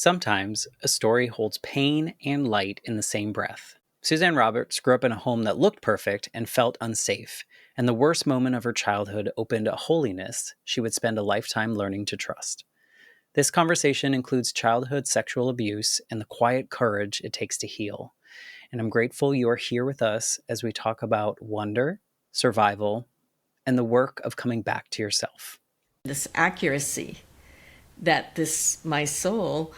Sometimes a story holds pain and light in the same breath. Suzanne Roberts grew up in a home that looked perfect and felt unsafe, and the worst moment of her childhood opened a holiness she would spend a lifetime learning to trust. This conversation includes childhood sexual abuse and the quiet courage it takes to heal. And I'm grateful you are here with us as we talk about wonder, survival, and the work of coming back to yourself. This accuracy that my soul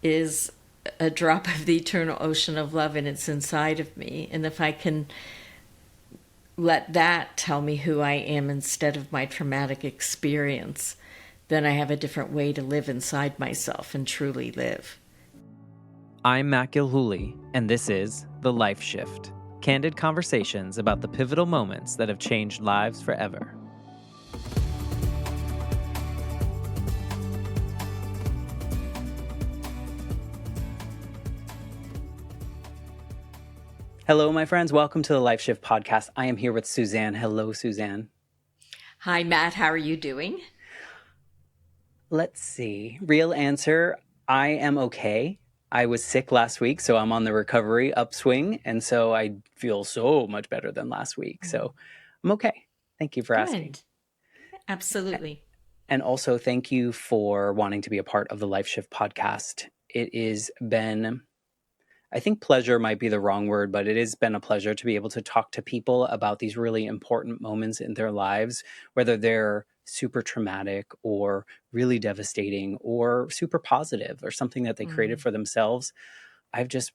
is a drop of the eternal ocean of love and it's inside of me. And if I can let that tell me who I am instead of my traumatic experience, then I have a different way to live inside myself and truly live. I'm Matt Gilhooly, and this is The Life Shift, candid conversations about the pivotal moments that have changed lives forever. Hello, my friends. Welcome to the Life Shift podcast. I am here with Suzanne. Hello, Suzanne. Hi, Matt. How are you doing? Let's see. Real answer, I am okay. I was sick last week, so I'm on the recovery upswing, and so I feel so much better than last week. So I'm okay. Thank you for asking. Absolutely. And also, thank you for wanting to be a part of the Life Shift podcast. It has been, I think pleasure might be the wrong word, but it has been a pleasure to be able to talk to people about these really important moments in their lives, whether they're super traumatic or really devastating or super positive or something that they created for themselves. I've just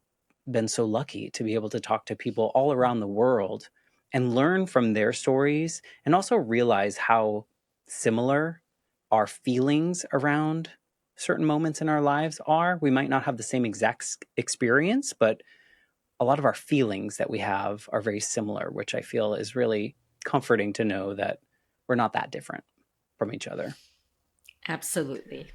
been so lucky to be able to talk to people all around the world and learn from their stories and also realize how similar our feelings around certain moments in our lives are. We might not have the same exact experience, but a lot of our feelings that we have are very similar, which I feel is really comforting to know that we're not that different from each other. Absolutely.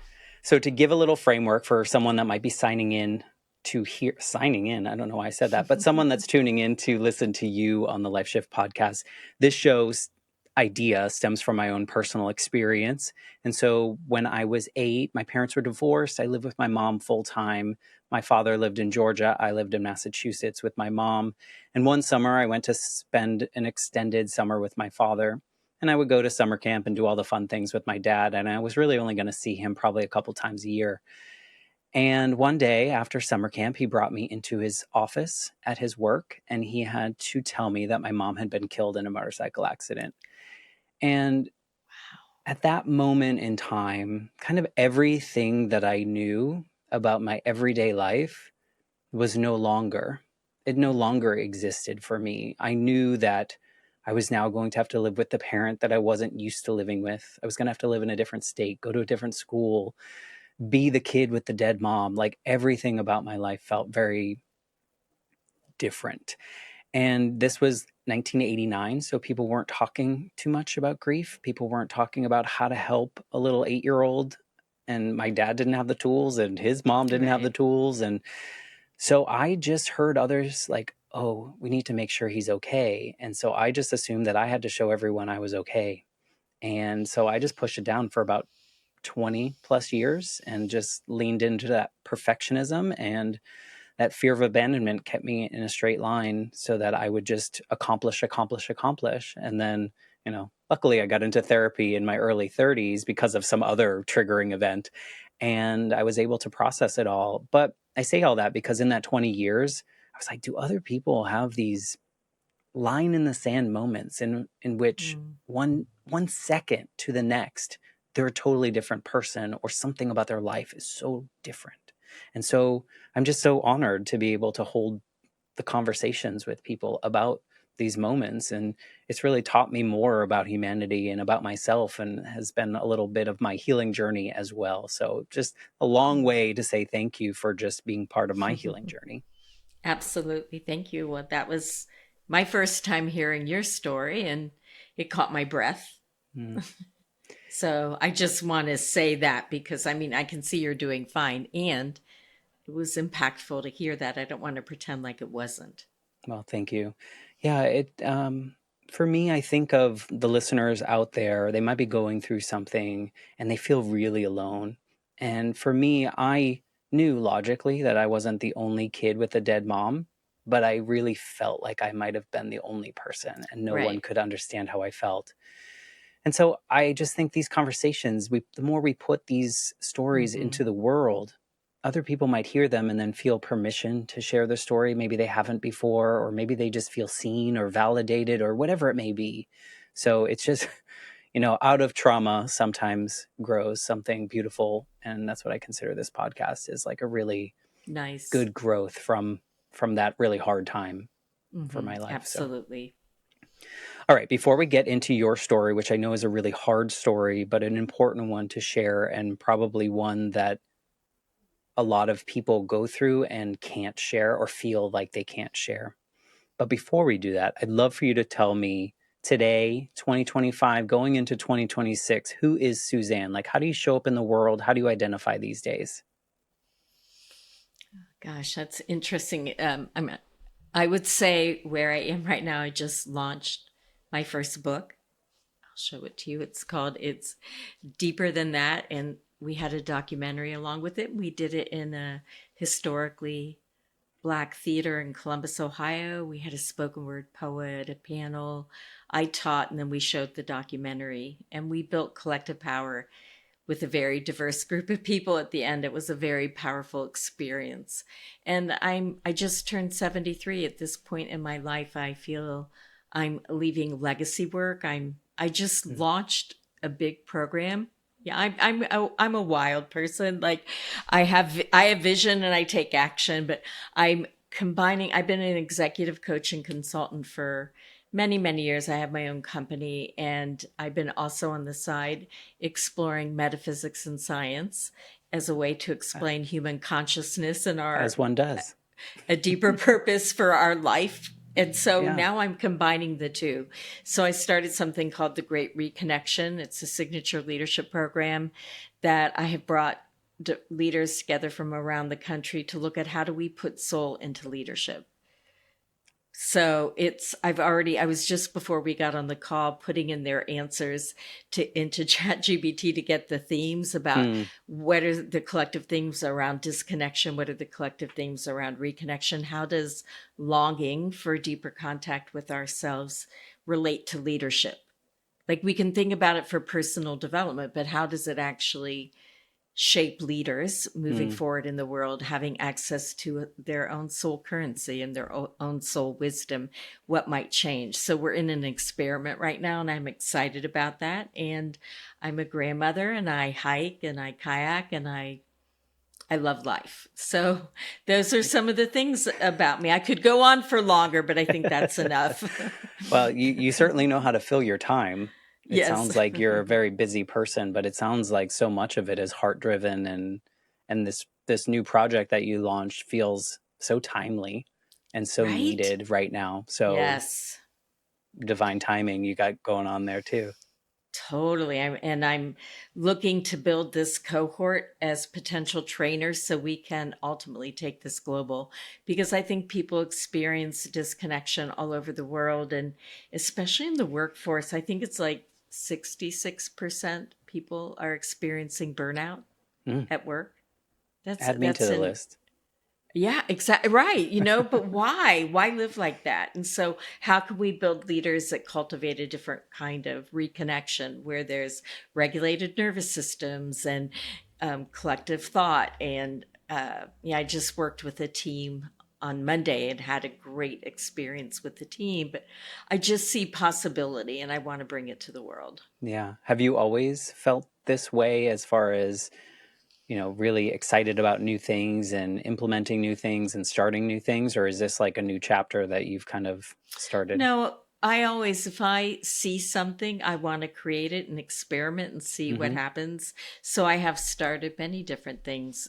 So to give a little framework for someone that might be signing in, I don't know why I said that, but someone that's tuning in to listen to you on the Life Shift podcast, this show's idea stems from my own personal experience. And so when I was 8, my parents were divorced. I lived with my mom full time. My father lived in Georgia. I lived in Massachusetts with my mom. And one summer I went to spend an extended summer with my father. And I would go to summer camp and do all the fun things with my dad. And I was really only going to see him probably a couple times a year. And one day after summer camp, he brought me into his office at his work. And he had to tell me that my mom had been killed in a motorcycle accident. And at that moment in time, kind of everything that I knew about my everyday life was no longer existed for me. I knew that I was now going to have to live with the parent that I wasn't used to living with. I was going to have to live in a different state, go to a different school, be the kid with the dead mom. Like everything about my life felt very different. And this was 1989, so people weren't talking too much about grief. People weren't talking about how to help a little 8-year-old. And my dad didn't have the tools and his mom didn't have the tools. And so I just heard others like, oh, we need to make sure he's okay. And so I just assumed that I had to show everyone I was okay. And so I just pushed it down for about 20 plus years and just leaned into that perfectionism, and that fear of abandonment kept me in a straight line so that I would just accomplish. And then, luckily I got into therapy in my early 30s because of some other triggering event, and I was able to process it all. But I say all that because in that 20 years, I was like, do other people have these line in the sand moments in which one second to the next, they're a totally different person or something about their life is so different? And so I'm just so honored to be able to hold the conversations with people about these moments. And it's really taught me more about humanity and about myself, and has been a little bit of my healing journey as well. So just a long way to say thank you for just being part of my healing journey. Absolutely. Thank you. Well, that was my first time hearing your story, and it caught my breath. So I just want to say that because, I can see you're doing fine, and it was impactful to hear that. I don't want to pretend like it wasn't. Well, thank you. Yeah, for me, I think of the listeners out there, they might be going through something and they feel really alone. And for me, I knew logically that I wasn't the only kid with a dead mom, but I really felt like I might have been the only person and no one Right. could understand how I felt. And so I just think these conversations, the more we put these stories Hmm. into the world, other people might hear them and then feel permission to share their story. Maybe they haven't before, or maybe they just feel seen or validated or whatever it may be. So it's just, out of trauma sometimes grows something beautiful. And that's what I consider this podcast is like a really Nice. good growth from that really hard time for my life. So, Absolutely. all right, before we get into your story, which I know is a really hard story, but an important one to share, and probably one that a lot of people go through and can't share or feel like they can't share. But before we do that, I'd love for you to tell me today, 2025, going into 2026, who is Suzanne? Like, how do you show up in the world? How do you identify these days? Gosh, that's interesting. I would say where I am right now, I just launched my first book. I'll show it to you. It's Deeper Than That. And we had a documentary along with it. We did it in a historically Black theater in Columbus, Ohio. We had a spoken word poet, a panel. I taught, and then we showed the documentary. And we built collective power with a very diverse group of people at the end. It was a very powerful experience. And I just turned 73 at this point in my life. I feel I'm leaving legacy work. I just launched a big program. Yeah, I'm a wild person. Like I have vision and I take action, but I'm combining. I've been an executive coach and consultant for many years. I have my own company, and I've been also on the side exploring metaphysics and science as a way to explain human consciousness and As one does. a deeper purpose for our life. And so Yeah. now I'm combining the two. So I started something called the Great Reconnection. It's a signature leadership program that I have brought leaders together from around the country to look at how do we put soul into leadership. So I was just before we got on the call putting in their answers into ChatGPT to get the themes about what are the collective themes around disconnection, what are the collective themes around reconnection, how does longing for deeper contact with ourselves relate to leadership? Like we can think about it for personal development, but how does it actually shape leaders moving forward in the world, having access to their own soul currency and their own soul wisdom, what might change. So we're in an experiment right now, and I'm excited about that. And I'm a grandmother, and I hike and I kayak, and I love life. So those are some of the things about me. I could go on for longer, but I think that's enough. Well, you certainly know how to fill your time. It Yes. sounds like you're a very busy person, but it sounds like so much of it is heart driven, and this new project that you launched feels so timely and so Right? needed right now. So Yes. divine timing you got going on there too. Totally. I'm looking to build this cohort as potential trainers so we can ultimately take this global, because I think people experience disconnection all over the world, and especially in the workforce. I think it's like 66% people are experiencing burnout Mm. at work. Add me to That's the in list. Yeah, exactly. Right. But why? Why live like that? And so, how can we build leaders that cultivate a different kind of reconnection where there's regulated nervous systems and collective thought? And yeah, I just worked with a team on Monday and had a great experience with the team. But I just see possibility and I want to bring it to the world. Yeah. Have you always felt this way as far as really excited about new things and implementing new things and starting new things? Or is this like a new chapter that you've kind of started? No, I always, if I see something, I want to create it and experiment and see what Hmm. happens. So I have started many different things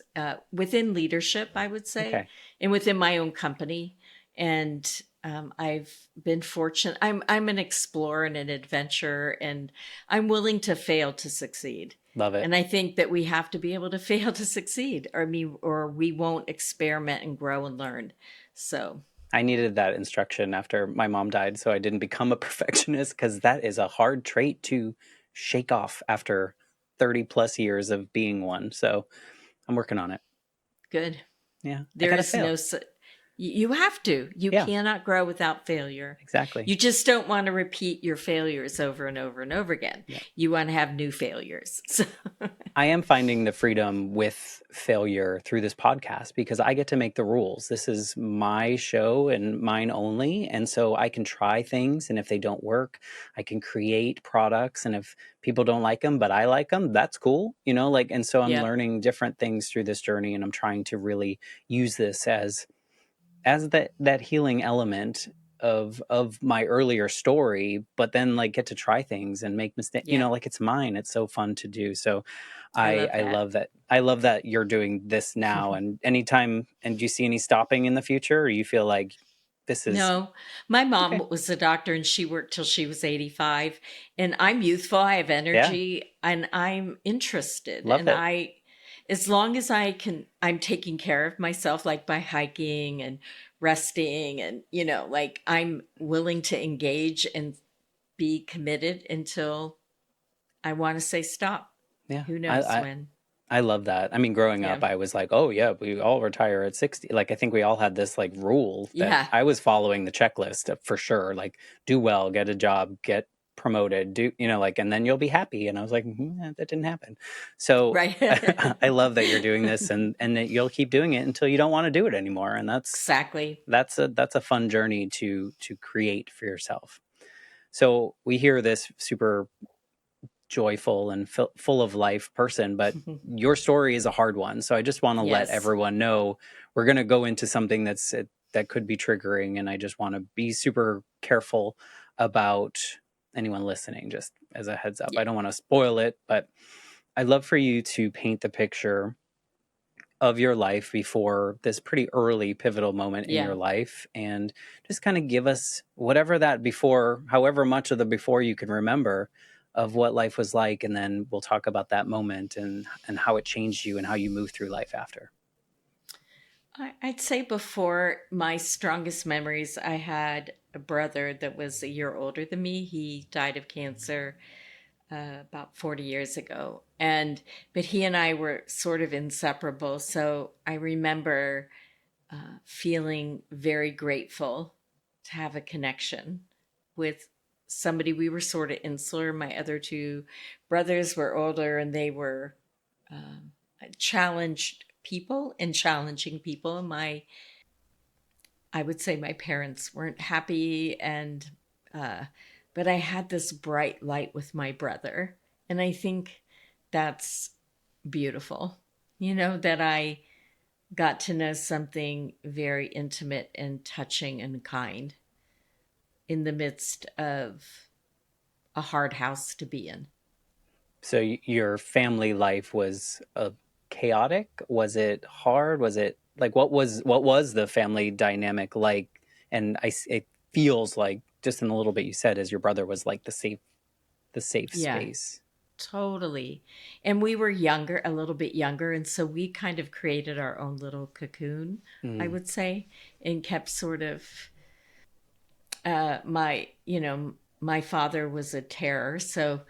within leadership, I would say, Okay. and within my own company. And I've been fortunate. I'm an explorer and an adventurer, and I'm willing to fail to succeed. Love it. And I think that we have to be able to fail to succeed, or we won't experiment and grow and learn. So. I needed that instruction after my mom died, so I didn't become a perfectionist, because that is a hard trait to shake off after 30 plus years of being one. So I'm working on it. Good. Yeah, I There gotta is fail. no, you have to. You Yeah, cannot grow without failure. exactly. You just don't want to repeat your failures over and over and over again. Yeah. You want to have new failures. So, I am finding the freedom with failure through this podcast because I get to make the rules. This is my show and mine only. And so I can try things. And if they don't work, I can create products. And if people don't like them, but I like them, that's cool. Like, and so I'm yeah, learning different things through this journey. And I'm trying to really use this as that healing element of my earlier story, but then like get to try things and make mistakes, yeah. like it's mine. It's so fun to do. So I I love I that. love that. I love that you're doing this now. And anytime, and do you see any stopping in the future, or you feel like this is No, my mom okay? was a doctor and she worked till she was 85. And I'm youthful, I have Yeah, energy, and I'm interested. love And it. as long as I'm taking care of myself, like by hiking and resting, and, like I'm willing to engage and be committed until I want to say stop. Yeah, Who I, knows I when? I love that. I mean, growing Yeah. up, I was like, oh, yeah, we all retire at 60. Like, I think we all had this like rule that Yeah. I was following the checklist for sure. Like, do well, get a job, get promoted, like, and then you'll be happy. And I was like, that didn't happen. So Right. I love that you're doing this and that you'll keep doing it until you don't want to do it anymore. And Exactly. that's a fun journey to create for yourself. So we hear this super joyful and full of life person, but your story is a hard one. So I just want to let Yes. everyone know we're going to go into something that could be triggering, and I just want to be super careful about anyone listening, just as a heads up. Yeah. I don't want to spoil it, but I'd love for you to paint the picture of your life before this pretty early pivotal moment in Yeah. your life, and just kind of give us whatever that before, however much of the before you can remember, of what life was like, and then we'll talk about that moment and how it changed you and how you move through life after. I'd say before my strongest memories, I had a brother that was a year older than me. He died of cancer about 40 years ago. But he and I were sort of inseparable. So I remember feeling very grateful to have a connection with somebody. We were sort of insular. My other two brothers were older and they were um, challenged people and challenging people. I would say my parents weren't happy, uh, but I had this bright light with my brother, and I think that's beautiful. That I got to know something very intimate and touching and kind in the midst of a hard house to be in. So your family life was chaotic? Was it hard? Was it like what was the family dynamic like? And it feels like just in a little bit you said as your brother was like the safe Yeah, space. totally. And we were younger, a little bit younger. And so we kind of created our own little cocoon, I Mm. would say, and kept sort of my father was a terror. So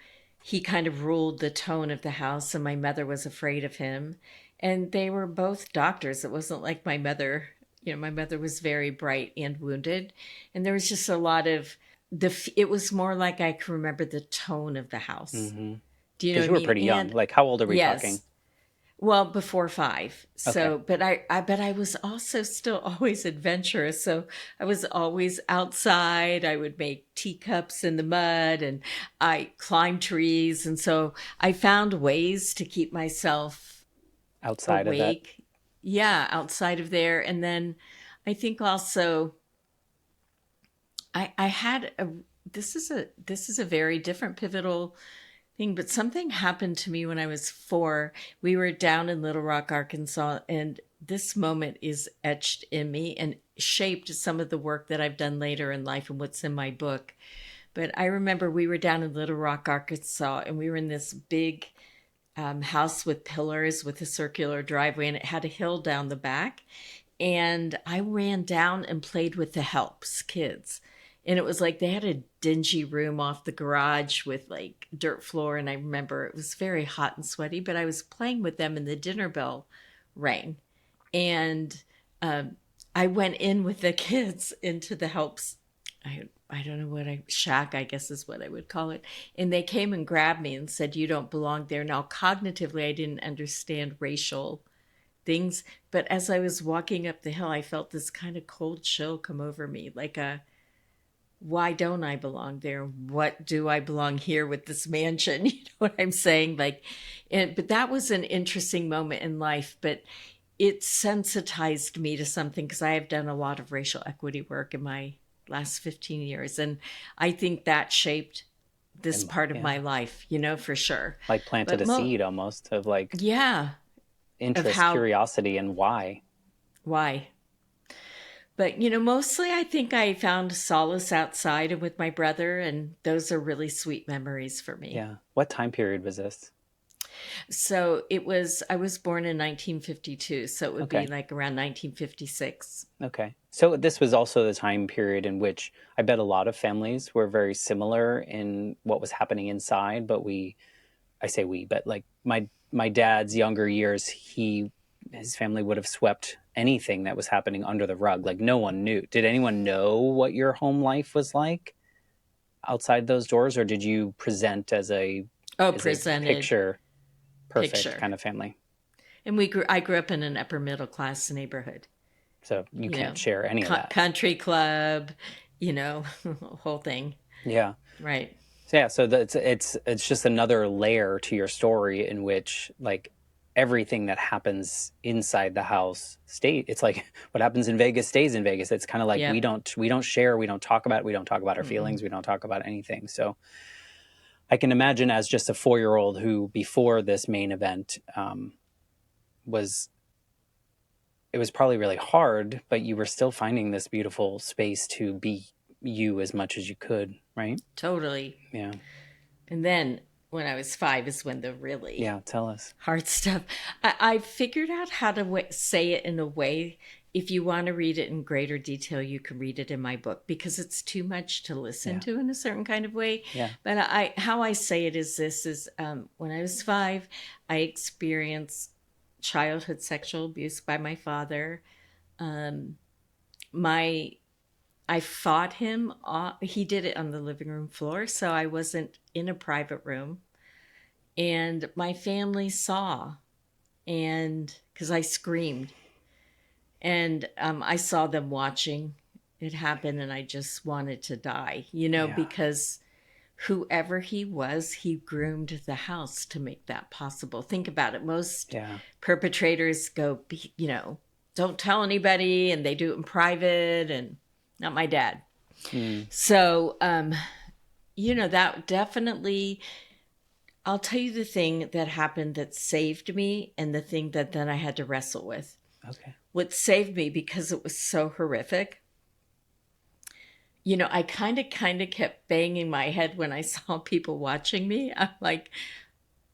he kind of ruled the tone of the house, and my mother was afraid of him. And they were both doctors. It wasn't like my mother was very bright and wounded. And there was just a lot of it was more like I can remember the tone of the house. Mm-hmm. Do you know Because what you I were mean? pretty young. And Like, how old are we talking? yes, well, before 5. Okay. So, but I was also still always adventurous. So I was always outside. I would make teacups in the mud, and I climbed trees. And so I found ways to keep myself Outside of that. awake. Yeah, outside of there. And then I think also I had a this is a very different pivotal thing, but something happened to me when I was 4. We were down in Little Rock, Arkansas, and this moment is etched in me and shaped some of the work that I've done later in life and what's in my book. But I remember we were down in Little Rock, Arkansas, and we were in this big house with pillars with a circular driveway, and it had a hill down the back. And I ran down and played with the helps kids. And it was like they had a dingy room off the garage with like dirt floor. And I remember it was very hot and sweaty, but I was playing with them and the dinner bell rang. And I went in with the kids into the helps. I don't know what shack, I guess is what I would call it. And they came and grabbed me and said, "You don't belong there." Now, cognitively, I didn't understand racial things, but as I was walking up the hill, I felt this kind of cold chill come over me, like why don't I belong there? What do I belong here with this mansion? You know what I'm saying? But that was an interesting moment in life, but it sensitized me to something because I have done a lot of racial equity work in my last 15 years. And I think that shaped this part of my life, for sure. Like planted a seed almost of yeah, interest, curiosity, and why. Why? But, mostly I think I found solace outside and with my brother, and those are really sweet memories for me. Yeah. What time period was this? So I was born in 1952, so it would be like around 1956. Okay. So this was also the time period in which I bet a lot of families were very similar in what was happening inside, but like my dad's younger years, his family would have swept anything that was happening under the rug. Like no one knew. Did anyone know what your home life was like outside those doors, or did you present as a picture perfect kind of family? And I grew up in an upper middle class neighborhood. So you can't share any of that. Country club, whole thing. Yeah. Right. So yeah, so it's just another layer to your story in which like everything that happens inside the house it's like what happens in Vegas stays in Vegas. It's kind of like we don't share, we don't talk about it, we don't talk about our feelings, we don't talk about anything. So I can imagine as just a 4-year-old who before this main event it was probably really hard, but you were still finding this beautiful space to be you as much as you could, right? Totally. Yeah. And then when I was 5 is when the really tell us hard stuff. I figured out how to say it in a way. If you want to read it in greater detail, you can read it in my book because it's too much to listen to in a certain kind of way. Yeah. But how I say it is when I was 5, I experienced childhood sexual abuse by my father. I fought him. He did it on the living room floor, so I wasn't in a private room. And my family saw, and because I screamed. And I saw them watching it happen, and I just wanted to die, because whoever he was, he groomed the house to make that possible. Think about it. Most perpetrators go, don't tell anybody, and they do it in private, and not my dad. So, that definitely, I'll tell you the thing that happened that saved me and the thing that then I had to wrestle with. Okay. What saved me, because it was so horrific, I kind of kept banging my head when I saw people watching me. I'm like,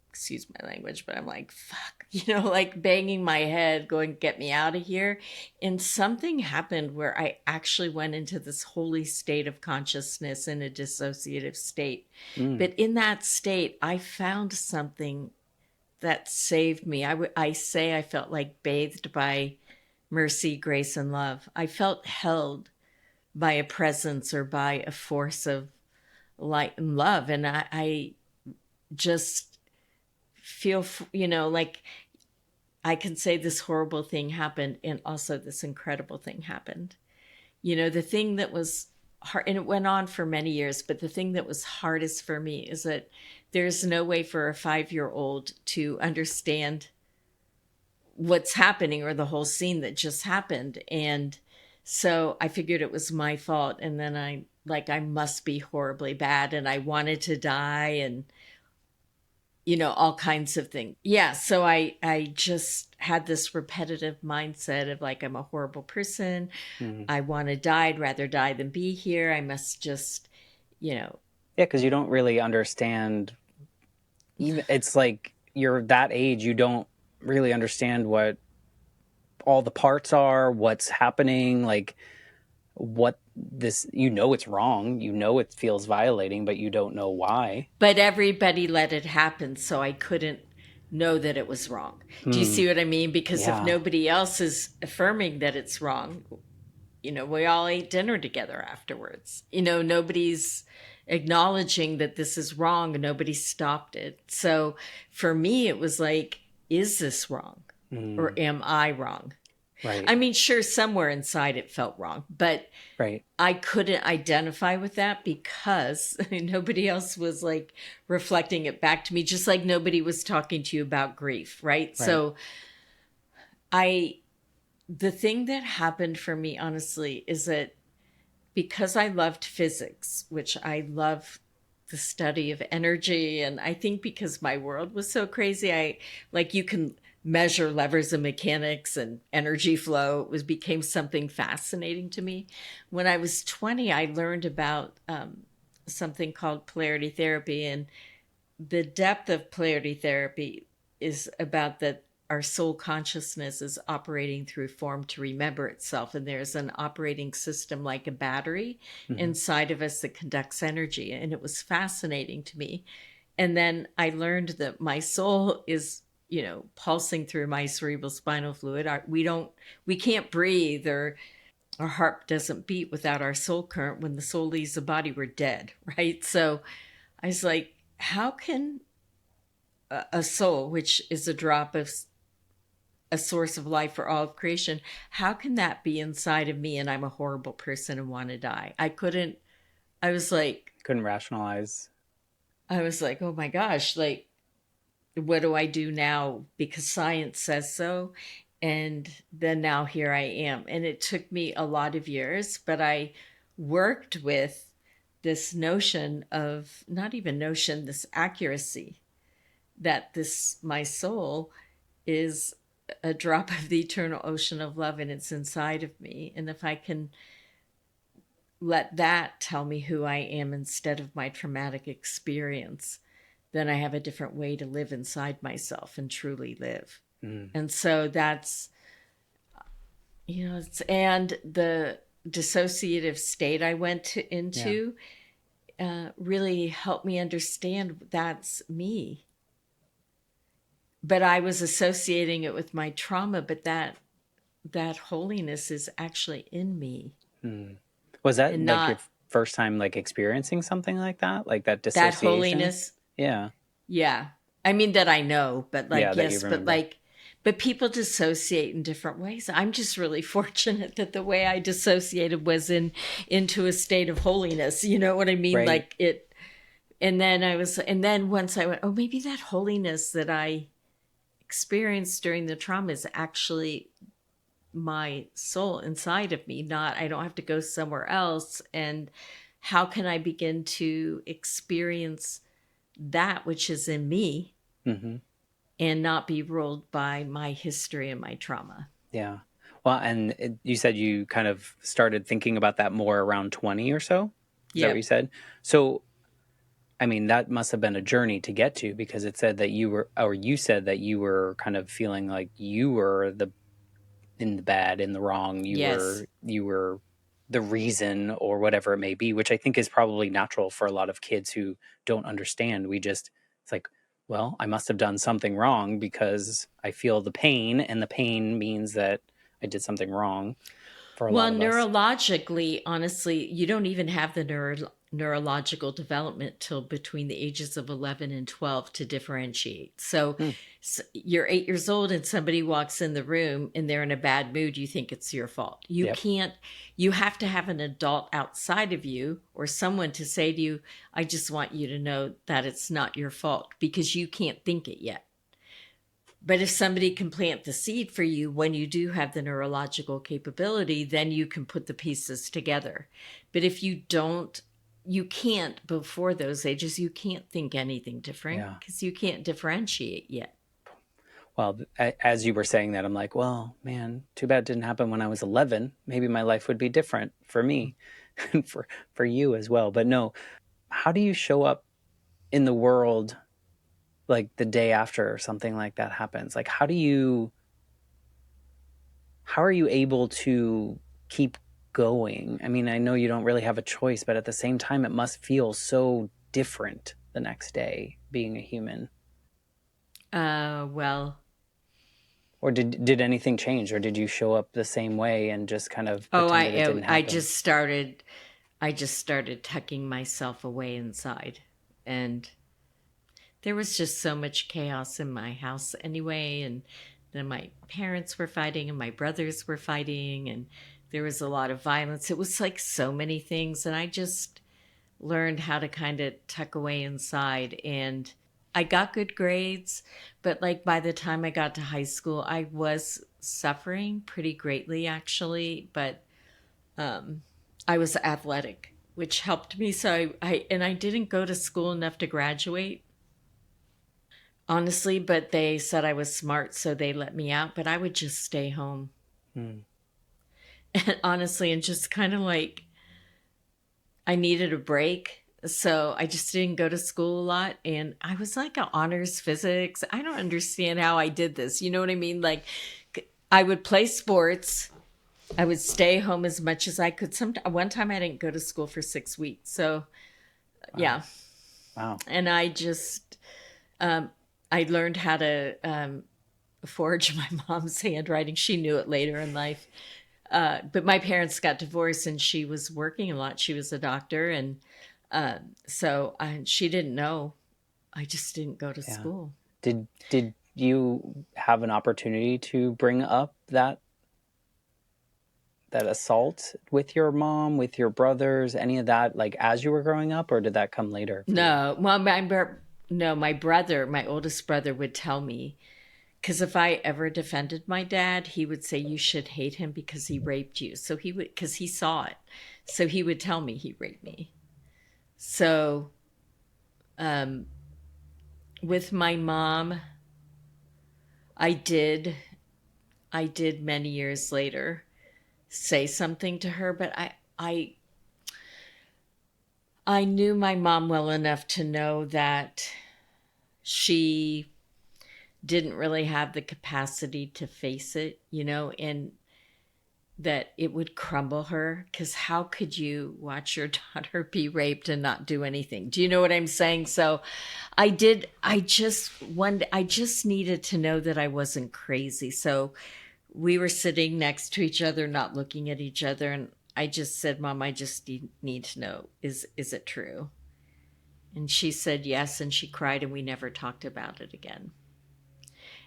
excuse my language, but I'm like, fuck, like banging my head, going, get me out of here. And something happened where I actually went into this holy state of consciousness in a dissociative state. But in that state, I found something that saved me. I say I felt like bathed by mercy, grace, and love. I felt held by a presence or by a force of light and love. And I just feel, like I can say this horrible thing happened and also this incredible thing happened. The thing that was hard, and it went on for many years, but the thing that was hardest for me is that there's no way for a 5-year-old to understand what's happening or the whole scene that just happened. And so I figured it was my fault. And then I must be horribly bad and I wanted to die and, all kinds of things. Yeah. So I just had this repetitive mindset of like, I'm a horrible person. I want to die. I'd rather die than be here. I must just, Yeah. Because you don't really understand. Even it's like you're that age, you don't really understand what all the parts are, what's happening, like what this, it's wrong, it feels violating, but you don't know why. But everybody let it happen, so I couldn't know that it was wrong. Do you Hmm. see what I mean? Because if Yeah. nobody else is affirming that it's wrong, we all ate dinner together afterwards. Nobody's acknowledging that this is wrong and nobody stopped it. So for me, it was like, is this wrong? Or Hmm. am I wrong? Right. I mean, sure, somewhere inside it felt wrong, but Right. I couldn't identify with that because nobody else was like reflecting it back to me, just like nobody was talking to you about grief, right? Right. So the thing that happened for me, honestly, is that because I loved physics, which I love the study of energy, and I think because my world was so crazy, you can measure levers of mechanics and energy flow. Became something fascinating to me. When I was 20, I learned about something called polarity therapy, and the depth of polarity therapy is about that our soul consciousness is operating through form to remember itself. And there's an operating system like a battery Hmm. inside of us that conducts energy. And it was fascinating to me. And then I learned that my soul is, pulsing through my cerebral spinal fluid. We can't breathe, or our heart doesn't beat without our soul current. When the soul leaves the body, we're dead, right? So I was like, how can a soul, which is a drop of a source of life for all of creation, how can that be inside of me and I'm a horrible person and want to die? I couldn't. I was like, Couldn't rationalize. oh my gosh, like, what do I do now? Because science says so. And then now here I am. And it took me a lot of years, but I worked with this notion of, not even notion, this accuracy that my soul is a drop of the eternal ocean of love and it's inside of me. And if I can let that tell me who I am instead of my traumatic experience, then I have a different way to live inside myself and truly live. Mm. And so that's, and the dissociative state I went Yeah. into really helped me understand that's me. But I was associating it with my trauma, but that holiness is actually in me. Mm. Was that And like your not first time like experiencing something like that that dissociation? holiness. Yeah. Yeah. I mean, that I know, but Yeah, like, that you yes, but remember. like, but people dissociate in different ways. I'm just really fortunate that the way I dissociated was into a state of holiness. You know what I mean? Right. Like it, and then once I went, oh, maybe that holiness that I experienced during the trauma is actually my soul inside of me. Not, I don't have to go somewhere else. And how can I begin to experience that which is in me Hmm. and not be ruled by my history and my trauma? Yeah. Well, and you said you kind of started thinking about that more around 20 or so. Is that what you Yep. said? So, I mean, that must have been a journey to get to, because it said that you said that you were kind of feeling like you were in the bad, in the wrong. Yes. You were the reason, or whatever it may be, which I think is probably natural for a lot of kids who don't understand. It's like, well, I must have done something wrong because I feel the pain, and the pain means that I did something wrong for a lot Well, of us. neurologically, honestly, you don't even have the neurological development till between the ages of 11 and 12 to differentiate. So, Hmm. you're 8 years old and somebody walks in the room and they're in a bad mood, you think it's your fault. You Yep. can't, you have to have an adult outside of you or someone to say to you, I just want you to know that it's not your fault, because you can't think it yet. But if somebody can plant the seed for you when you do have the neurological capability, then you can put the pieces together. But if you don't, you can't, before those ages, you can't think anything different Yeah. because you can't differentiate yet. Well, as you were saying that, I'm like, well, man, too bad it didn't happen when I was 11. Maybe my life would be different for me and for you as well. But no, how do you show up in the world like the day after something like that happens? Like, how are you able to keep going? I mean, I know you don't really have a choice, but at the same time, it must feel so different the next day being a human. Well, Or did anything change, or did you show up the same way and just kind of oh, pretended it didn't I happen? just started, I just started tucking myself away inside, and there was just so much chaos in my house anyway, and then my parents were fighting and my brothers were fighting, and there was a lot of violence. It was like so many things, and I just learned how to kind of tuck away inside. And I got good grades, but like by the time I got to high school, I was suffering pretty greatly actually, but I was athletic, which helped me. So I didn't go to school enough to graduate, honestly, but they said I was smart, so they let me out, but I would just stay home. Hmm. And honestly, and just kind of like I needed a break. So I just didn't go to school a lot. And I was like an honors physics. I don't understand how I did this. You know what I mean? Like I would play sports. I would stay home as much as I could. One time I didn't go to school for 6 weeks. So Wow. yeah. Wow. And I just, I learned how to forge my mom's handwriting. She knew it later in life. But my parents got divorced and she was working a lot. She was a doctor. And she didn't know. I just didn't go to Yeah. school. Did you have an opportunity to bring up that assault with your mom, with your brothers, any of that, like as you were growing up, or did that come later for you? No, well, no, my brother, my oldest brother, would tell me because if I ever defended my dad, he would say you should hate him because he raped you. So he would, because he saw it, so he would tell me he raped me. So with my mom, I did, I did many years later say something to her, but I knew my mom well enough to know that she didn't really have the capacity to face it, and that it would crumble her. Because how could you watch your daughter be raped and not do anything? Do you know what I'm saying? So I did, I just needed to know that I wasn't crazy. So we were sitting next to each other, not looking at each other. And I just said, Mom, I just need to know, is it true? And she said yes. And she cried and we never talked about it again.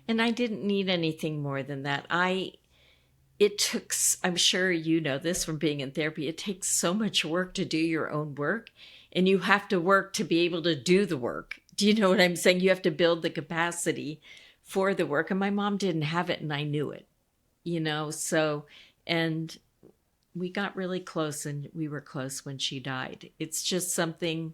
And I didn't need anything more than that. It took, I'm sure you know this from being in therapy, it takes so much work to do your own work. And you have to work to be able to do the work. Do you know what I'm saying? You have to build the capacity for the work. And my mom didn't have it and I knew it, so, and we got really close and we were close when she died. It's just something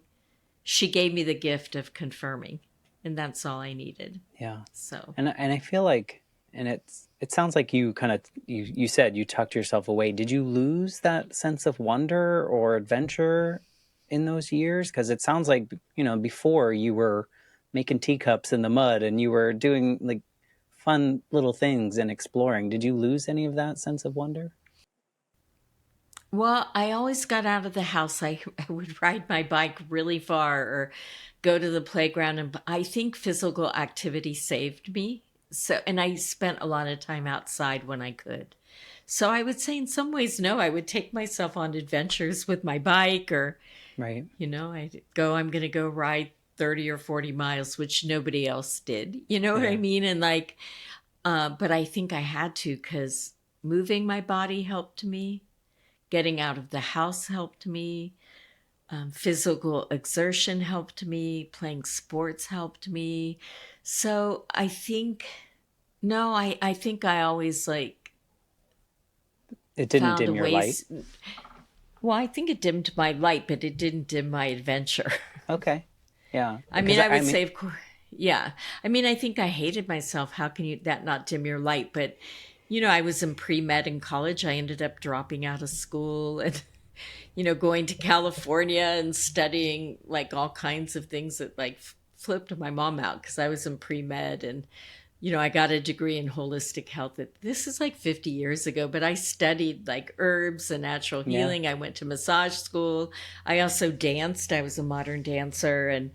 she gave me the gift of confirming, and that's all I needed. Yeah. So, And I feel like, and it sounds like you kind of you said you tucked yourself away. Did you lose that sense of wonder or adventure in those years? Because it sounds like, before you were making teacups in the mud and you were doing like fun little things and exploring. Did you lose any of that sense of wonder? well, I always got out of the house. I would ride my bike really far or go to the playground. And I think physical activity saved me. So, and I spent a lot of time outside when I could. So I would say in some ways, no, I would take myself on adventures with my bike or, Right. I'm going to go ride 30 or 40 miles, which nobody else did. You know what I Yeah. mean? And like, but I think I had to because moving my body helped me. Getting out of the house helped me. Physical exertion helped me. Playing sports helped me. So I think, no, I think I always like It didn't found a dim your way. light. Well, I think it dimmed my light, but it didn't dim my adventure. Okay. Yeah. I mean, Because I I would mean, say, of course, yeah. I mean, I think I hated myself. How can you that not dim your light? But I was in pre med in college. I ended up dropping out of school and going to California and studying like all kinds of things that like flipped my mom out because I was in pre med and I got a degree in holistic health. This is like 50 years ago, but I studied like herbs and natural yeah. healing. I went to massage school. I also danced. I was a modern dancer and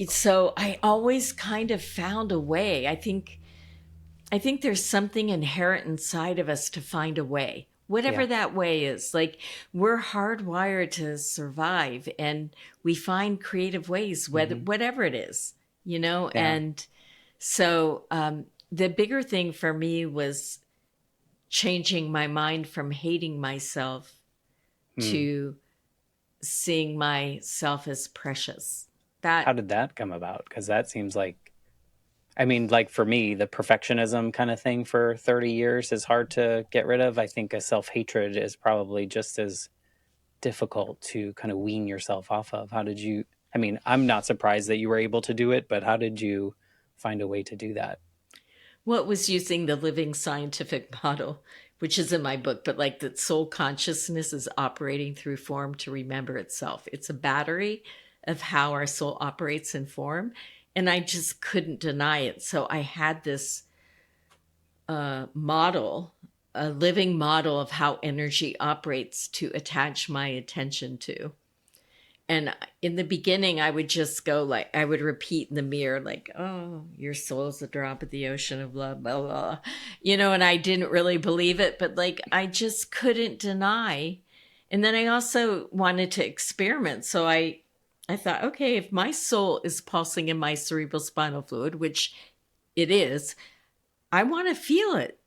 So I always kind of found a way. I think there's something inherent inside of us to find a way, whatever Yeah. that way is. Like, we're hardwired to survive, and we find creative ways, Hmm. whatever it is, you know? Yeah. And so the bigger thing for me was changing my mind from hating myself Hmm. to seeing myself as precious. How That did that come about? Because that seems like, I mean, like for me, the perfectionism kind of thing for 30 years is hard to get rid of. I think a self-hatred is probably just as difficult to kind of wean yourself off of. How did you, I mean, I'm not surprised that you were able to do it, but how did you find a way to do that? what was using the living scientific model, which is in my book, but like that soul consciousness is operating through form to remember itself. It's a battery of how our soul operates in form. And I just couldn't deny it. So I had this model, a living model of how energy operates to attach my attention to. And in the beginning, I would just go like, I would repeat in the mirror, like, oh, your soul's a drop of the ocean of love, blah, blah, you know, and I didn't really believe it, but like, I just couldn't deny. And then I also wanted to experiment. So I thought, okay, if my soul is pulsing in my cerebral spinal fluid, which it is, I want to feel it.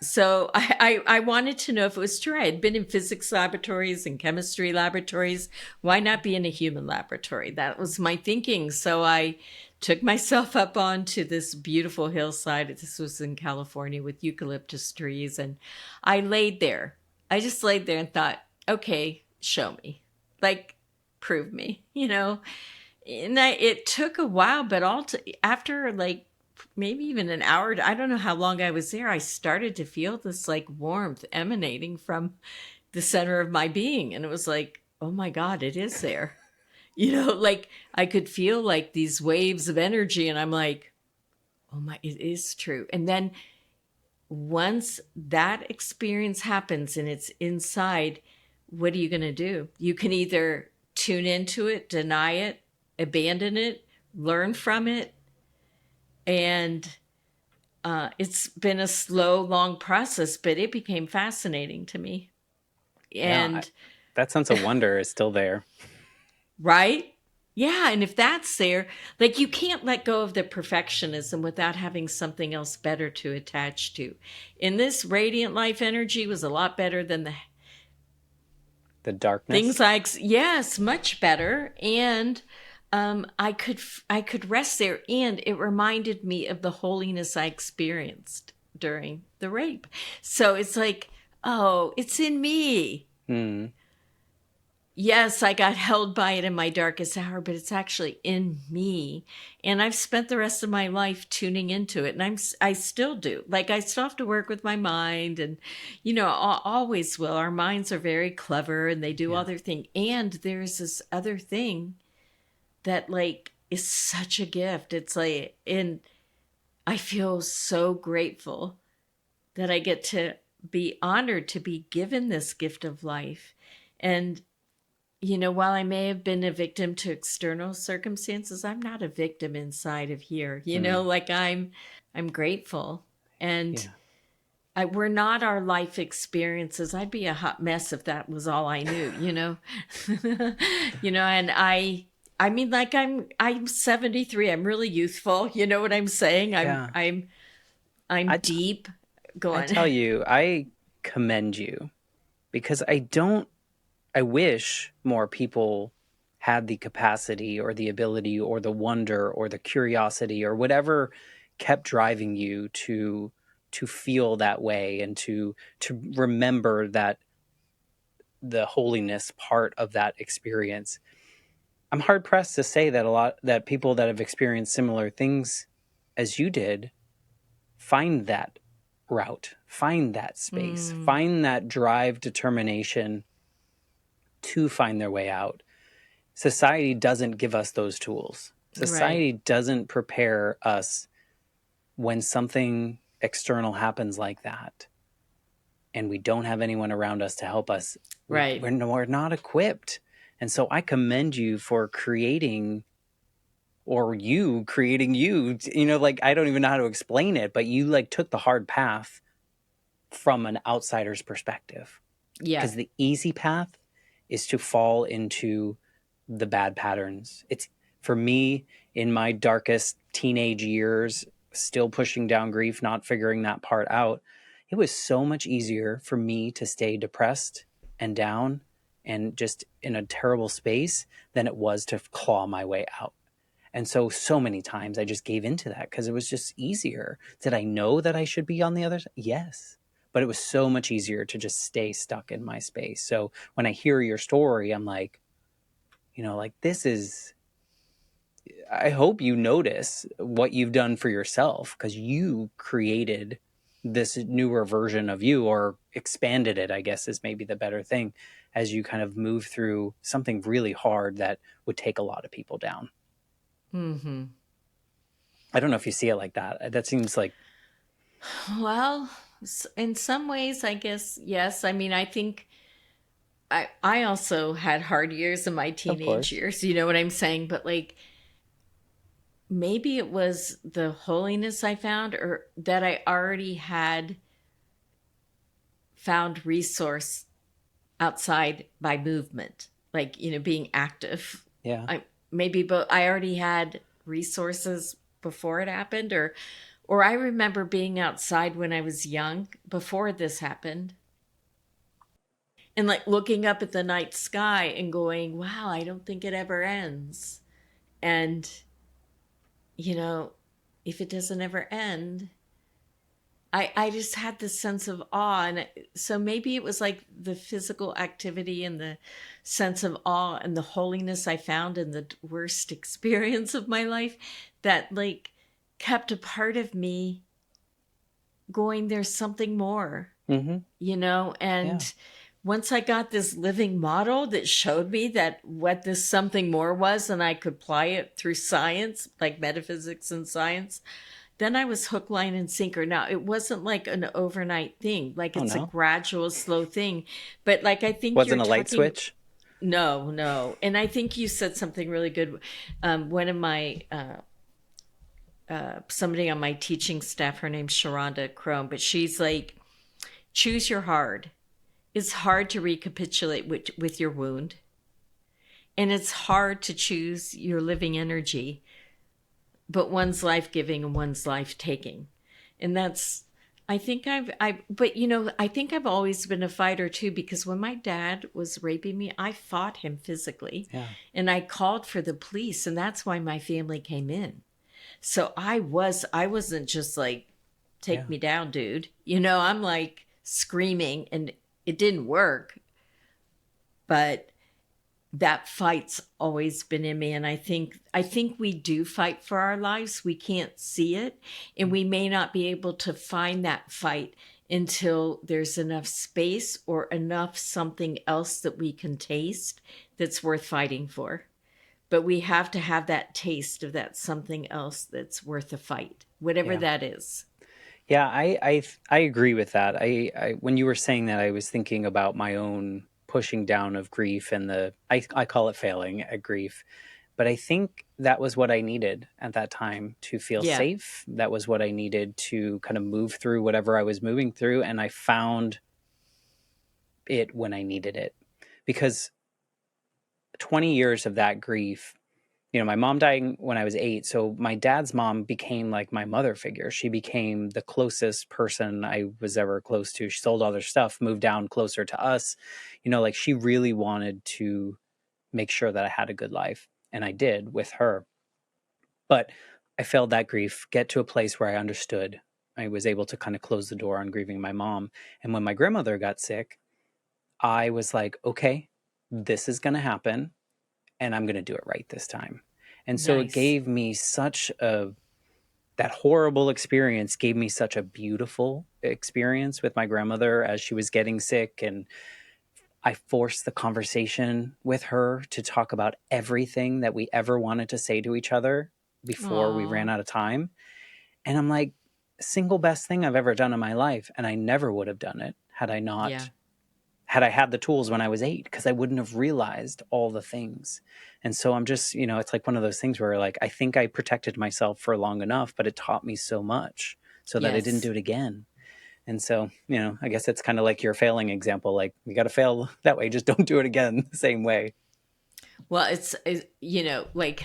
So I wanted to know if it was true. I had been in physics laboratories and chemistry laboratories. Why not be in a human laboratory? That was my thinking. So I took myself up onto this beautiful hillside. This was in California with eucalyptus trees. And I laid there. I just laid there and thought, okay, show me. Like, prove me, you know? And it took a while, but after like maybe even an hour, I don't know how long I was there, I started to feel this like warmth emanating from the center of my being. And it was like, oh my God, it is there. You know, like I could feel like these waves of energy. And I'm like, oh my, it is true. And then once that experience happens and it's inside, what are you going to do? You can either tune into it, deny it, abandon it, learn from it. And it's been a slow, long process, but it became fascinating to me. Yeah, And that sense of wonder is still there. right? Yeah. And if that's there, like you can't let go of the perfectionism without having something else better to attach to. And this radiant life energy was a lot better than the The darkness. things like, yes, much better. And I could rest there, and it reminded me of the holiness I experienced during the rape. So it's like, oh, it's in me. Hmm. Yes, I got held by it in my darkest hour, but it's actually in me. And I've spent the rest of my life tuning into it. And I still do. Like, I still have to work with my mind, and, you know, always will. Our minds are very clever and they do Yeah. other things. And there's this other thing that, like, is such a gift. It's like, and I feel so grateful that I get to be honored to be given this gift of life. And you know, while I may have been a victim to external circumstances, I'm not a victim inside of here. You know, Hmm. like I'm grateful. And Yeah. we're not our life experiences. I'd be a hot mess if that was all I knew, you know. You know, and I mean, like I'm 73. I'm really youthful. You know what I'm saying? Yeah. I'm I, deep. Go I on. tell you, I commend you because I wish more people had the capacity or the ability or the wonder or the curiosity or whatever kept driving you to feel that way and to remember that the holiness part of that experience. I'm hard pressed to say that a lot that people that have experienced similar things as you did find that route, find that space, Mm, find that drive, determination to find their way out. Society doesn't give us those tools. right. Society doesn't prepare us when something external happens like that and we don't have anyone around us to help us. Right. We're not equipped. And so I commend you for creating or you creating you, like, I don't even know how to explain it, but you like took the hard path from an outsider's perspective. Yeah. Because the easy path is to fall into the bad patterns. It's, for me, in my darkest teenage years, still pushing down grief, not figuring that part out, it was so much easier for me to stay depressed and down and just in a terrible space than it was to claw my way out. And so many times I just gave into that because it was just easier. Did I know that I should be on the other side? Yes. But it was so much easier to just stay stuck in my space. So when I hear your story, I'm like, like, this is, I hope you notice what you've done for yourself, because you created this newer version of you, or expanded it, I guess is maybe the better thing, as you kind of move through something really hard that would take a lot of people down. Mm-hmm. I don't know if you see it like that. That seems like, Well, in some ways, I guess, yes. I mean, I think I also had hard years in my of teenage course. years, you know what I'm saying? But like, maybe it was the holiness I found, or that I already had found resource outside by movement, like, being active. Yeah. I maybe, but I already had resources before it happened, or I remember being outside when I was young before this happened, and like looking up at the night sky and going, wow, I don't think it ever ends. And, you know, if it doesn't ever end, I just had this sense of awe. And so maybe it was like the physical activity and the sense of awe and the holiness I found in the worst experience of my life that like kept a part of me going, there's something more, Mm-hmm. Yeah. And once I got this living model that showed me that what this something more was, and I could apply it through science, like metaphysics and science, then I was hook, line, and sinker. Now, it wasn't like an overnight thing, like Oh, it's a no. gradual, slow thing. But like, I think you're Wasn't a light talking, switch? no, no. And I think you said something really good. One of my, somebody on my teaching staff, her name's Sharonda Crone, but she's like, choose your hard. It's hard to recapitulate with your wound. And it's hard to choose your living energy, but one's life giving and one's life taking. And that's, I think but I think I've always been a fighter too, because when my dad was raping me, I fought him physically, Yeah. and I called for the police. And that's why my family came in. So I wasn't just like, Yeah. take me down, dude. I'm like screaming, and it didn't work, but that fight's always been in me. And I think we do fight for our lives. We can't see it, and we may not be able to find that fight until there's enough space or enough something else that we can taste that's worth fighting for. But we have to have that taste of that something else that's worth a fight, whatever Yeah. that is. Yeah, I agree with that. I when you were saying that, I was thinking about my own pushing down of grief, and I call it failing at grief. But I think that was what I needed at that time to feel Yeah. safe. That was what I needed to kind of move through whatever I was moving through, and I found it when I needed it. Because 20 years of that grief, my mom dying when I was 8. So my dad's mom became like my mother figure. She became the closest person I was ever close to. She sold all their stuff, moved down closer to us. Like, she really wanted to make sure that I had a good life. And I did with her. But I felt that grief get to a place where I understood. I was able to kind of close the door on grieving my mom. And when my grandmother got sick, I was like, okay, this is going to happen, and I'm going to do it right this time. And so it Nice. gave me that horrible experience gave me such a beautiful experience with my grandmother as she was getting sick. And I forced the conversation with her to talk about everything that we ever wanted to say to each other before we Aw. ran out of time. And I'm like, single best thing I've ever done in my life. And I never would have done it had I Yeah. not had I had the tools when I was 8, because I wouldn't have realized all the things. And so I'm just, it's like one of those things where like I think I protected myself for long enough, but it taught me so much so that I didn't Yes. do it again. And so, I guess it's kind of like your failing example. Like, you got to fail that way. Just don't do it again the same way. Well, like,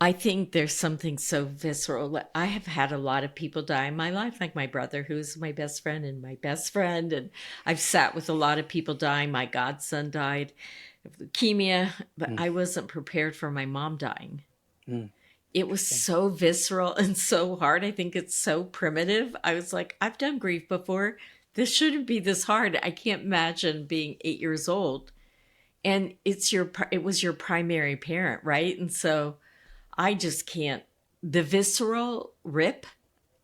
I think there's something so visceral. I have had a lot of people die in my life, like my brother, who's my best friend, and my best friend. And I've sat with a lot of people dying. My godson died of leukemia, but Mm, I wasn't prepared for my mom dying. mm, It was so visceral and so hard. I think it's so primitive. I was like, I've done grief before. This shouldn't be this hard. I can't imagine being 8 years old. And it was your primary parent, right? And so I just can't. The visceral rip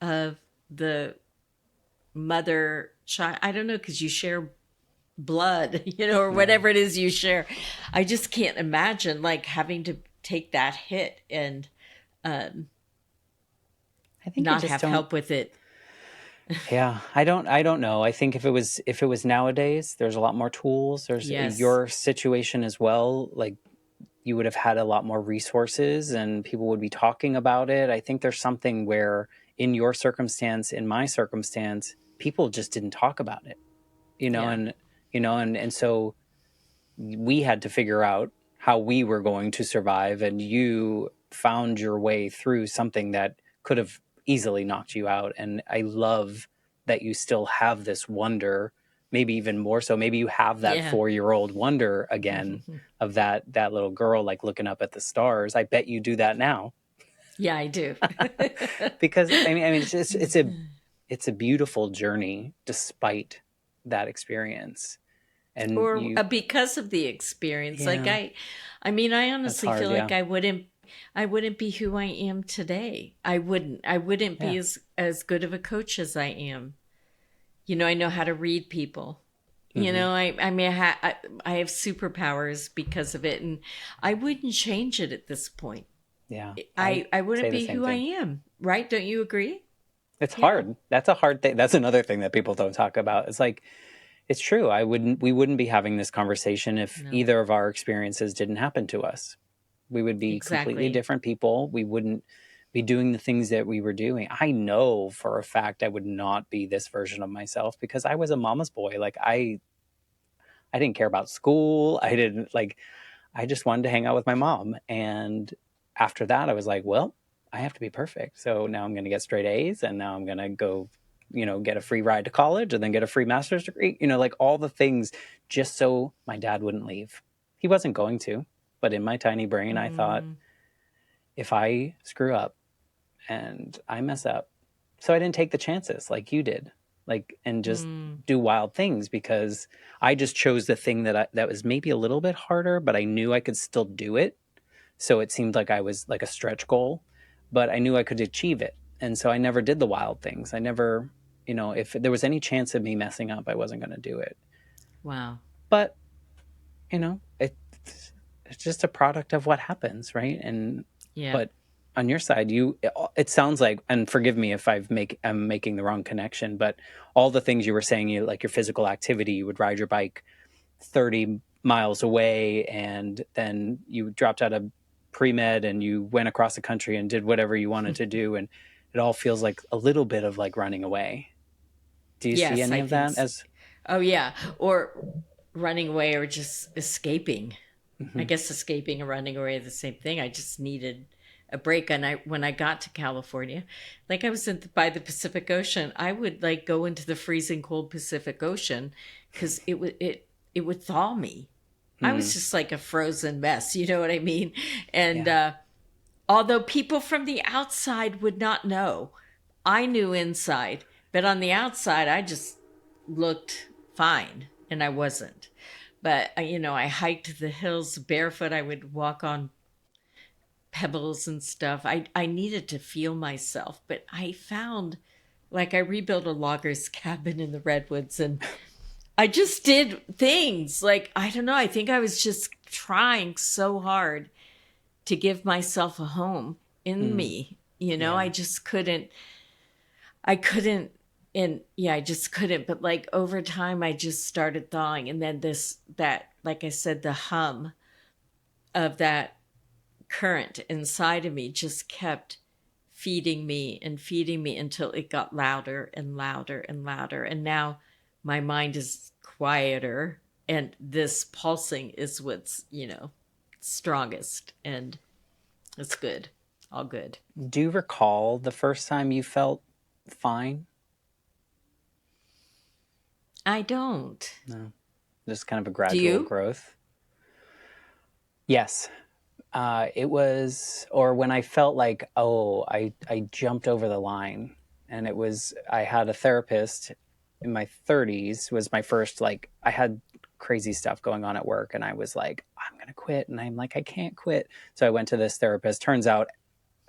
of the mother child, I don't know, because you share blood, or yeah. whatever it is you share. I just can't imagine like having to take that hit and um, I think you not just have don't. help with it. Yeah, I don't know. I think if it was nowadays, there's a lot more tools. There's Yes. your situation as well. Like, you would have had a lot more resources and people would be talking about it. I think there's something where in your circumstance, in my circumstance, people just didn't talk about it, Yeah. and so we had to figure out how we were going to survive, and you found your way through something that could have easily knocked you out. And I love that you still have this wonder, maybe even more so. Maybe you have that Yeah. 4-year-old wonder again of that little girl like looking up at the stars. I bet you do that now. Yeah, I do. Because I mean it's a beautiful journey despite that experience. And Or you, because of the experience. Like yeah, I mean, I that's honestly hard. feel like Yeah. I wouldn't be who I am today. I wouldn't Yeah. be as good of a coach as I am. I know how to read people. Hmm. I mean, I have superpowers because of it, and I wouldn't change it at this point. Yeah, I I wouldn't say the be same who I thing. am, right? Don't you agree? It's Yeah. hard. That's a hard thing. That's another thing that people don't talk about. It's like, it's true. We wouldn't be having this conversation if No. either of our experiences didn't happen to us. We would be completely Exactly. different people. We wouldn't be doing the things that we were doing. I know for a fact I would not be this version of myself because I was a mama's boy. Like, I didn't care about school. I just wanted to hang out with my mom. And after that, I was like, well, I have to be perfect. So now I'm going to get straight A's, and now I'm going to go, get a free ride to college and then get a free master's degree, like all the things, just so my dad wouldn't leave. He wasn't going to, but in my tiny brain, I thought, Mm, if I screw up and I mess up, so I didn't take the chances like you did, like, and just mm. do wild things, because I just chose the thing that was maybe a little bit harder, but I knew I could still do it. So it seemed like I was like a stretch goal, but I knew I could achieve it. And so I never did the wild things. I never, if there was any chance of me messing up, I wasn't going to do it. Wow. But, it's just a product of what happens, right? Yeah. But on your side, it sounds like, and forgive me if I'm making the wrong connection, but all the things you were saying, like your physical activity, you would ride your bike 30 miles away, and then you dropped out of pre-med and you went across the country and did whatever you wanted to do, and it all feels like a little bit of like running away. Do you see Yes, any I of think that so. as? Oh, yeah. Or running away or just escaping. I Mhm. guess escaping and running away are the same thing. I just needed a break. And when I got to California, like I was by the Pacific Ocean, I would like go into the freezing cold Pacific Ocean because it would thaw me. I was Mm, just like a frozen mess. You know what I mean? And yeah. although people from the outside would not know, I knew inside. But on the outside, I just looked fine, and I wasn't. But I hiked the hills barefoot. I would walk on pebbles and stuff. I needed to feel myself, but I found like I rebuilt a logger's cabin in the redwoods, and I just did things like I don't know. I think I was just trying so hard to give myself a home in Mm, me. I yeah. just couldn't. I couldn't. and yeah, I just couldn't. But like over time, I just started thawing. And then like I said, the hum of that current inside of me just kept feeding me until it got louder and louder and louder. And now my mind is quieter, and this pulsing is what's, strongest. And it's good. All good. Do you recall the first time you felt fine? I don't. No. Just kind of a Do gradual you? growth. Yes. It was, or when I felt like, oh, I jumped over the line. And it was, I had a therapist in my 30s, was my first, like, I had crazy stuff going on at work. And I was like, I'm going to quit. And I'm like, I can't quit. So I went to this therapist. Turns out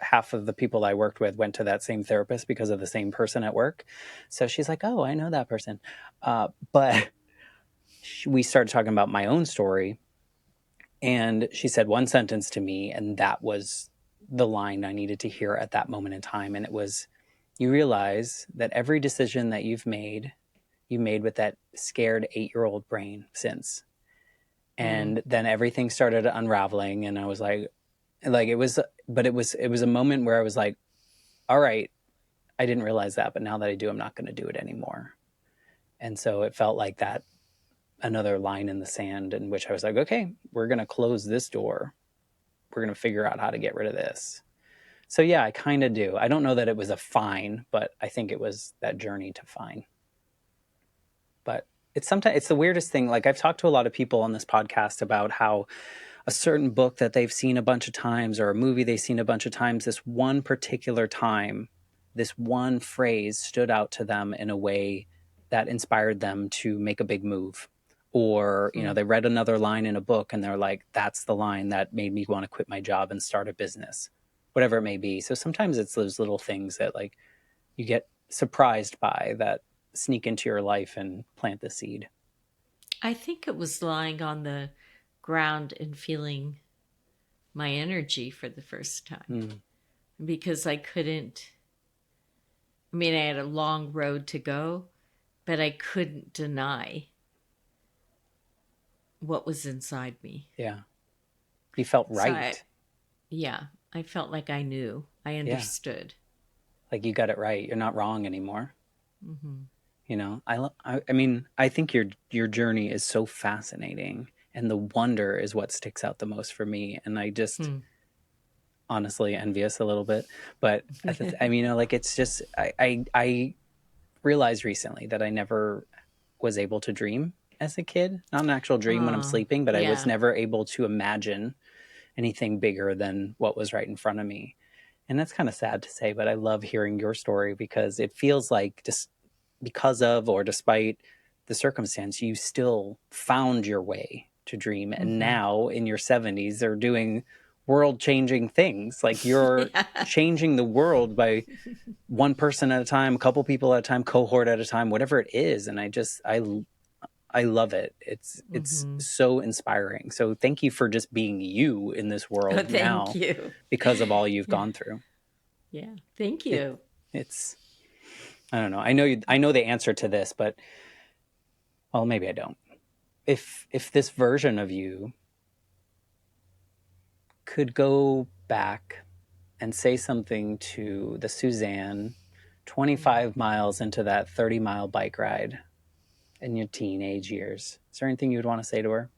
half of the people I worked with went to that same therapist because of the same person at work. So she's like, oh, I know that person. But we started talking about my own story. And she said one sentence to me, and that was the line I needed to hear at that moment in time. And it was, you realize that every decision that you made with that scared 8-year-old brain since. And then everything started unraveling. And I was like it was, but it was a moment where I was like, all right, I didn't realize that, but now that I do, I'm not going to do it anymore. And so it felt like that, another line in the sand, in which I was like, okay, we're going to close this door. We're going to figure out how to get rid of this. So yeah, I kind of do. I don't know that it was a fine, but I think it was that journey to fine. But it's the weirdest thing. Like, I've talked to a lot of people on this podcast about how a certain book that they've seen a bunch of times, or a movie they've seen a bunch of times, this one particular time, this one phrase stood out to them in a way that inspired them to make a big move. Or, they read another line in a book and they're like, that's the line that made me want to quit my job and start a business, whatever it may be. So sometimes it's those little things that, like, you get surprised by, that sneak into your life and plant the seed. I think it was lying on the ground and feeling my energy for the first time, because I couldn't. I mean, I had a long road to go, but I couldn't deny what was inside me. Yeah. You felt right. I felt like I knew. I understood. Like, you got it right. You're not wrong anymore. I mean, I think your journey is so fascinating, and the wonder is what sticks out the most for me. And I just honestly envious a little bit, but I mean, like, it's just, I realized recently that I never was able to dream as a kid. Not an actual dream when I'm sleeping, but I was never able to imagine anything bigger than what was right in front of me. And that's kind of sad to say, but I love hearing your story, because it feels like, just because of, or despite the circumstance, you still found your way to dream. And now in your 70s, they're doing world-changing things. Like, you're changing the world by one person at a time, a couple people at a time, cohort at a time, whatever it is. And I love it. It's so inspiring. So thank you for just being you in this world now, you. because of all you've gone through. Yeah, thank you. It's, I don't know. I know the answer to this, but, well, maybe I don't. If this version of you could go back and say something to the Suzanne 25 miles into that 30-mile bike ride in your teenage years, is there anything you would want to say to her?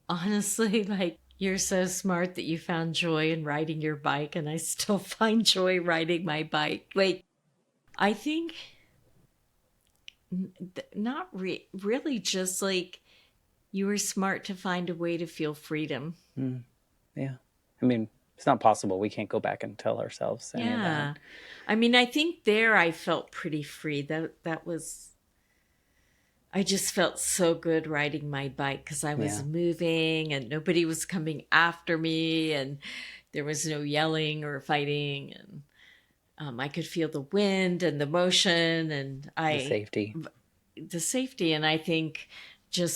Honestly, like, you're so smart that you found joy in riding your bike, and I still find joy riding my bike. Like, I think not really, just like, you were smart to find a way to feel freedom. Yeah. I mean, it's not possible. We can't go back and tell ourselves any of that. I mean, I think there I felt pretty free. That was, I just felt so good riding my bike, because I was moving and nobody was coming after me, and there was no yelling or fighting, and I could feel the wind and the motion, and The safety. And I think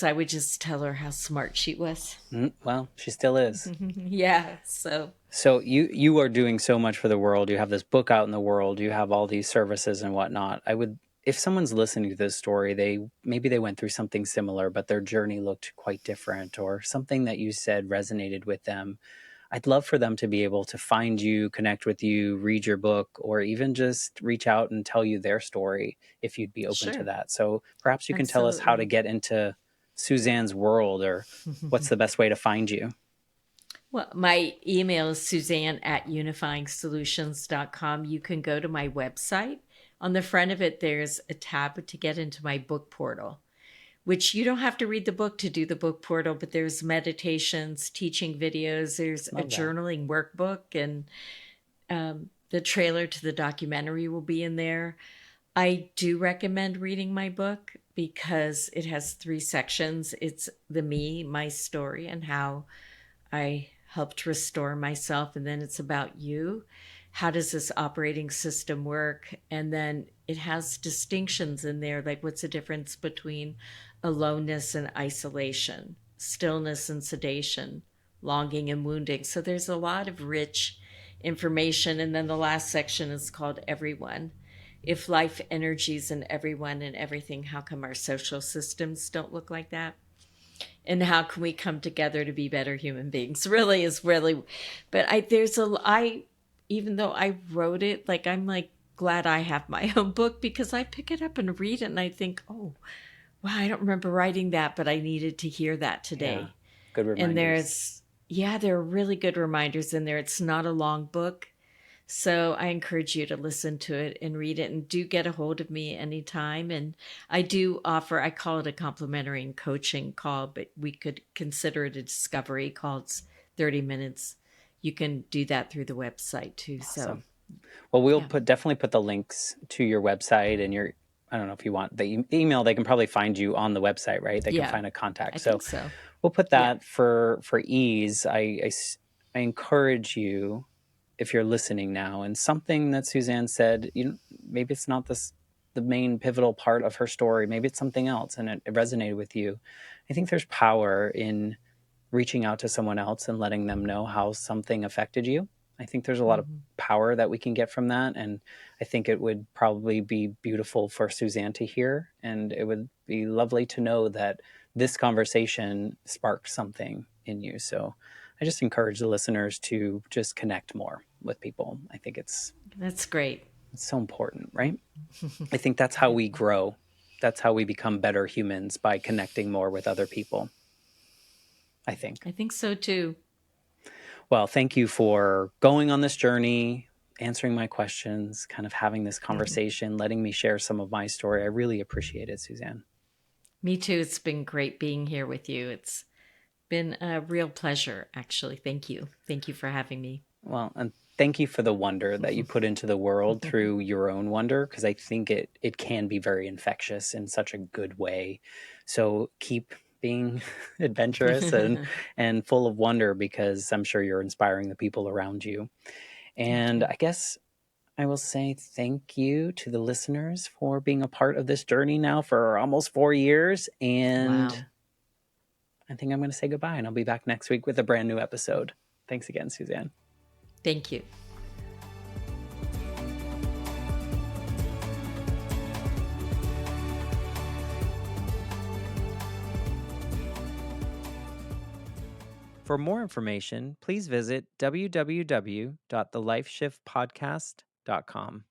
I would just tell her how smart she was. Well, she still is. Yeah. So you are doing so much for the world. You have this book out in the world. You have all these services and whatnot. If someone's listening to this story, maybe they went through something similar, but their journey looked quite different, or something that you said resonated with them. I'd love for them to be able to find you, connect with you, read your book, or even just reach out and tell you their story if you'd be open to Sure. that. So perhaps you can tell us how to Absolutely. get into Suzanne's world, or what's the best way to find you. Well, my email is suzanne@unifyingsolutions.com. You can go to my website. On the front of it, there's a tab to get into my book portal, which you don't have to read the book to do the book portal, but there's meditations, teaching videos, there's a Love that. journaling workbook, and the trailer to the documentary will be in there. I do recommend reading my book because it has 3 sections. It's my story, and how I helped restore myself. And then it's about you. How does this operating system work? And then it has distinctions in there, like what's the difference between aloneness and isolation, stillness and sedation, longing and wounding. So there's a lot of rich information. And then the last section is called Everyone. If life energies in everyone and everything, how come our social systems don't look like that? And how can we come together to be better human beings? But even though I wrote it, like, I'm like glad I have my own book, because I pick it up and read it and I think, oh, wow, I don't remember writing that, but I needed to hear that today. Yeah, good And reminders. there are really good reminders in there. It's not a long book. So I encourage you to listen to it and read it, and do get a hold of me anytime. And I do offer, I call it a complimentary coaching call, but we could consider it a discovery call. It's 30 minutes. You can do that through the website too. Awesome. So, Well, we'll yeah. definitely put the links to your website and I don't know if you want the email. They can probably find you on the website, right? They can Yeah, find a contact. I So think so. we'll put Yeah. that for ease. I encourage you, if you're listening now, and something that Suzanne said, maybe it's not the main pivotal part of her story. Maybe it's something else, and it resonated with you. I think there's power in reaching out to someone else and letting them know how something affected you. I think there's a lot of power that we can get from that. And I think it would probably be beautiful for Suzanne to hear. And it would be lovely to know that this conversation sparked something in you. So I just encourage the listeners to just connect more with people. I think That's great. it's so important, right? I think that's how we grow. That's how we become better humans, by connecting more with other people, I think. I think so too. Well, thank you for going on this journey, answering my questions, kind of having this conversation, letting me share some of my story. I really appreciate it, Suzanne. Me too. It's been great being here with you. It's been a real pleasure, actually. Thank you. Thank you for having me. Well, and thank you for the wonder that you put into the world through your own wonder, because I think it can be very infectious in such a good way. So keep being adventurous and full of wonder, because I'm sure you're inspiring the people around you. And I guess I will say thank you to the listeners for being a part of this journey now for almost 4 years. And Wow. I think I'm going to say goodbye, and I'll be back next week with a brand new episode. Thanks again, Suzanne. Thank you. For more information, please visit www.thelifeshiftpodcast.com.